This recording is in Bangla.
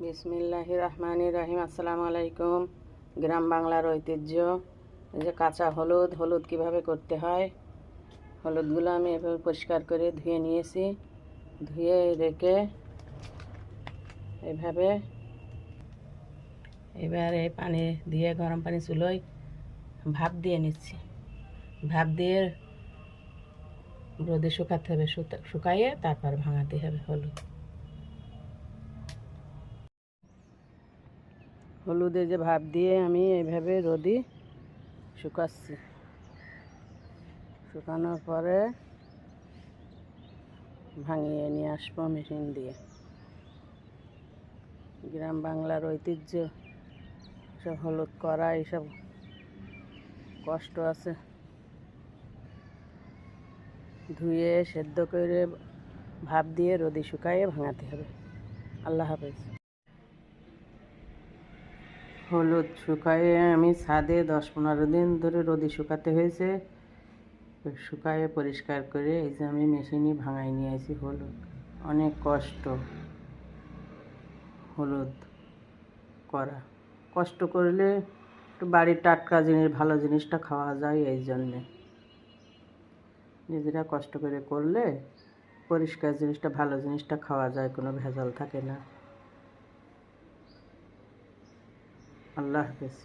বিসমিল্লাহির রহমানির রহিম। আসসালামু আলাইকুম। গ্রাম বাংলার ঐতিহ্য, এই যে কাঁচা হলুদ কিভাবে করতে হয়। হলুদগুলো আমি এভাবে পরিষ্কার করে ধুয়ে নিয়েছি। ধুয়ে রেখে এভাবে এবারে পানি দিয়ে গরম পানি চুলোয় ভাপ দিয়ে নিচ্ছি। ভাপ দিয়ে রোদে শুকাতে হবে, শুকাইয়ে তারপর ভাঙাতে হবে হলুদে যে ভাপ দিয়ে আমি এইভাবে রোদে শুকাচ্ছি। শুকানোর পরে ভাঙিয়ে নিয়ে আসবো মেশিন দিয়ে। গ্রাম বাংলার ঐতিহ্য, সব হলুদ করা এইসব কষ্ট আছে। ধুয়ে সেদ্ধ করে ভাপ দিয়ে রোদে শুকাইয়ে ভাঙাতে হবে। আল্লাহ হাফেজ। হলুদ শুকাইয়ে আমি ছাদে 10-15 দিন ধরে রোদে শুকাতে হয়েছে। শুকাইয়ে পরিষ্কার করে এই যে আমি মেশিনে ভাঙাই নিয়ে আসি হলুদ। অনেক কষ্ট হলুদ করা। কষ্ট করলে একটু বাড়ির টাটকা জিনিস, ভালো জিনিসটা খাওয়া যায়। এই জন্যে নিজেরা কষ্ট করে করলে পরিষ্কার জিনিসটা, ভালো জিনিসটা খাওয়া যায়, কোনো ভেজাল থাকে না। আল্লাহ হাফেজ।